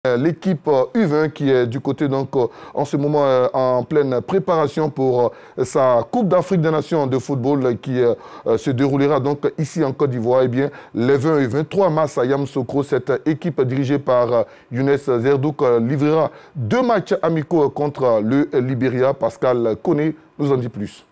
L'équipe U20 qui est du côté donc en ce moment en pleine préparation pour sa Coupe d'Afrique des Nations de football qui se déroulera donc ici en Côte d'Ivoire. Eh bien, les 20 et 23 mars à Yamoussoukro, cette équipe dirigée par Younes Zerdouk livrera 2 matchs amicaux contre le Libéria. Pascal Koné nous en dit plus.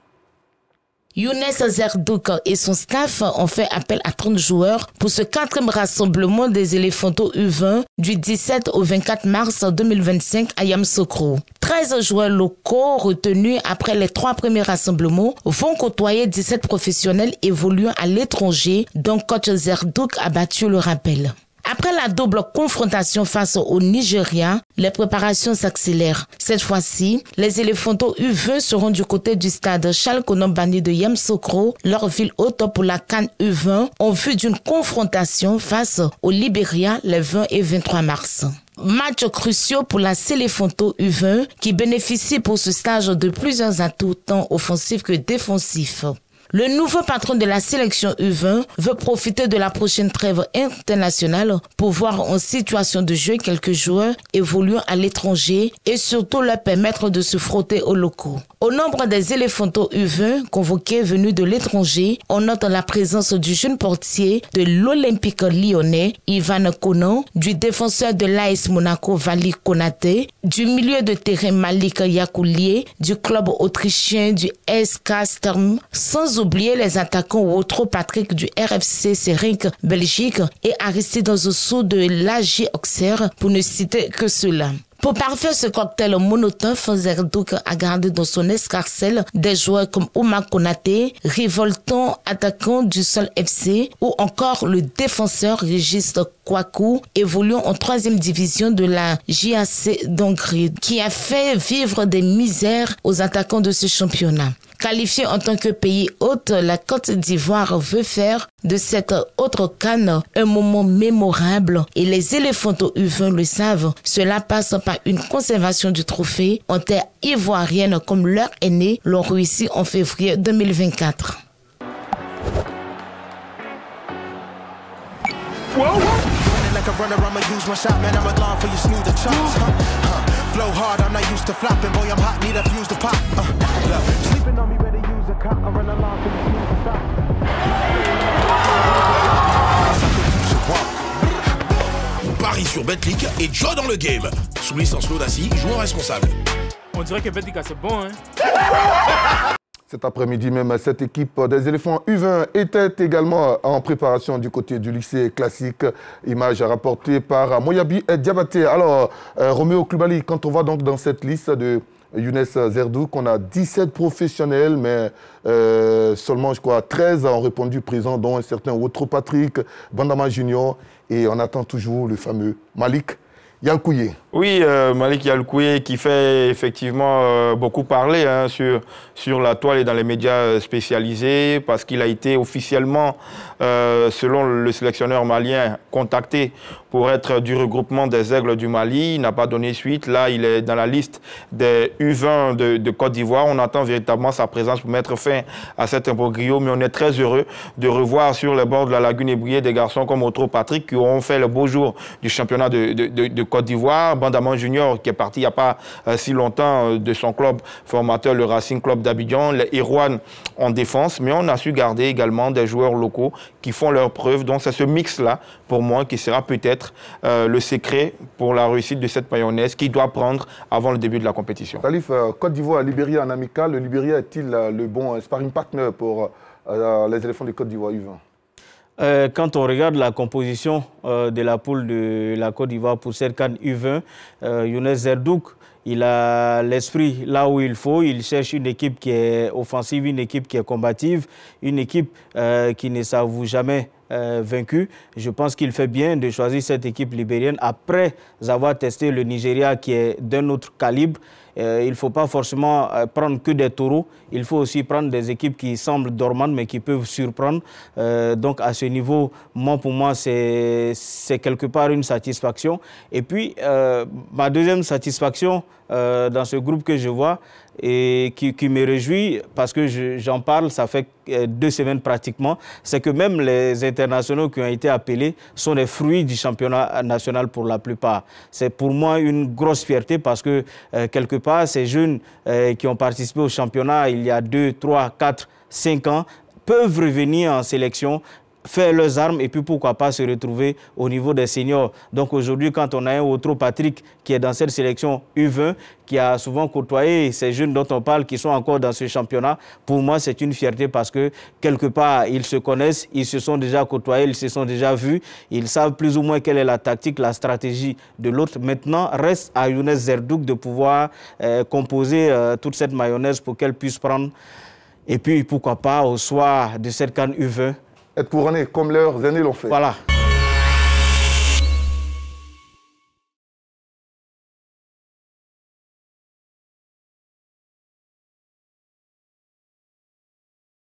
Younes Zerdouk et son staff ont fait appel à 30 joueurs pour ce 4e rassemblement des Éléphantos U20 du 17 au 24 mars 2025 à Yamoussoukro. 13 joueurs locaux retenus après les 3 premiers rassemblements vont côtoyer 17 professionnels évoluant à l'étranger dont coach Zerdouk a battu le rappel. Après la double confrontation face au Nigeria, les préparations s'accélèrent. Cette fois-ci, les Éléphantos U20 seront du côté du stade Charles Konan-Banny de Yamoussoukro, leur ville hôte pour la CAN U20, en vue d'une confrontation face au Libéria les 20 et 23 mars. Match cruciaux pour la Éléphantos U20 qui bénéficie pour ce stage de plusieurs atouts tant offensifs que défensifs. Le nouveau patron de la sélection U20 veut profiter de la prochaine trêve internationale pour voir en situation de jeu quelques joueurs évoluant à l'étranger et surtout leur permettre de se frotter aux locaux. Au nombre des Éléphantos U20 convoqués venus de l'étranger, on note la présence du jeune portier de l'Olympique lyonnais, Ivan Konan, du défenseur de l'AS Monaco, Vali Konaté, du milieu de terrain Malik Yakoulié, du club autrichien du SK Sturm, sans oublier les attaquants Wotro Patrick du RFC Seringue Belgique et Aristide Zossou de l'AG Auxerre, pour ne citer que cela. Pour parfaire ce cocktail monotone, Zerdouk a gardé dans son escarcelle des joueurs comme Oumar Konaté, Rivolton, attaquant du Sol FC, ou encore le défenseur Régis Kouakou, évoluant en 3e division de la JAC d'Hongrie, qui a fait vivre des misères aux attaquants de ce championnat. Qualifiée en tant que pays hôte, la Côte d'Ivoire veut faire de cette autre CAN un moment mémorable et les Éléphantos U20 le savent. Cela passe par une conservation du trophée en terre ivoirienne comme leur aînés l'ont réussi en février 2024. Flow hard, I'm not used to flopping, boy, I'm hot, need a fuse to pop. Sleeping on me, better use a cot, I run along to the snooze to stop. Paris sur Betclic et Joe dans le game. Sous licence Lodassi, joueur responsable. On dirait que Betclic c'est bon, hein. Cet après-midi même, cette équipe des éléphants U20 était également en préparation du côté du lycée classique. Image rapportée par Moyabi Diabaté. Alors, Roméo Koulibaly, quand on va donc dans cette liste de Younes Zerdouk, on a 17 professionnels, mais seulement, je crois, 13 ont répondu présent, dont un certain Wotro Patrick, Bandama Junior, et on attend toujours le fameux Malik Yakoulié. Oui, Malik Yakoulié qui fait effectivement beaucoup parler hein, sur la toile et dans les médias spécialisés parce qu'il a été officiellement, selon le sélectionneur malien, contacté pour être du regroupement des Aigles du Mali. Il n'a pas donné suite. Là, il est dans la liste des U20 de Côte d'Ivoire. On attend véritablement sa présence pour mettre fin à cet imbroglio. Mais on est très heureux de revoir sur les bords de la lagune ébriée des garçons comme Wotro Patrick qui auront fait le beau jour du championnat de Côte d'Ivoire. Bandama Junior qui est parti il n'y a pas si longtemps de son club formateur, le Racing Club d'Abidjan. Les Irouane en défense. Mais on a su garder également des joueurs locaux qui font leurs preuves. Donc c'est ce mix-là, pour moi, qui sera peut-être le secret pour la réussite de cette mayonnaise qu'il doit prendre avant le début de la compétition. Salif, Côte d'Ivoire, Libéria en amical. Le Libéria est-il le bon sparring partner pour les éléphants de Côte d'Ivoire U20? Quand on regarde la composition de la poule de la Côte d'Ivoire pour cette CAN U20, Younes Zerdouk, il a l'esprit là où il faut. Il cherche une équipe qui est offensive, une équipe qui est combative, une équipe qui ne s'avoue jamais vaincu. Je pense qu'il fait bien de choisir cette équipe libérienne après avoir testé le Nigeria qui est d'un autre calibre. il ne faut pas forcément prendre que des taureaux. Il faut aussi prendre des équipes qui semblent dormantes, mais qui peuvent surprendre. Donc, à ce niveau, pour moi, c'est quelque part une satisfaction. Et puis, ma deuxième satisfaction dans ce groupe que je vois et qui me réjouit, parce que j'en parle, ça fait 2 semaines pratiquement, c'est que même les internationaux qui ont été appelés sont des fruits du championnat national pour la plupart. C'est pour moi une grosse fierté parce que quelque part, ces jeunes qui ont participé au championnat il y a 2, 3, 4, 5 ans peuvent revenir en sélection, faire leurs armes et puis pourquoi pas se retrouver au niveau des seniors. Donc aujourd'hui, quand on a un autre Patrick qui est dans cette sélection U20, qui a souvent côtoyé ces jeunes dont on parle qui sont encore dans ce championnat, pour moi c'est une fierté parce que quelque part ils se connaissent, ils se sont déjà côtoyés, ils se sont déjà vus, ils savent plus ou moins quelle est la tactique, la stratégie de l'autre. Maintenant, reste à Younes Zerdouk de pouvoir composer toute cette mayonnaise pour qu'elle puisse prendre. Et puis pourquoi pas au soir de cette CAN U20, être couronné comme leurs aînés l'ont fait. Voilà.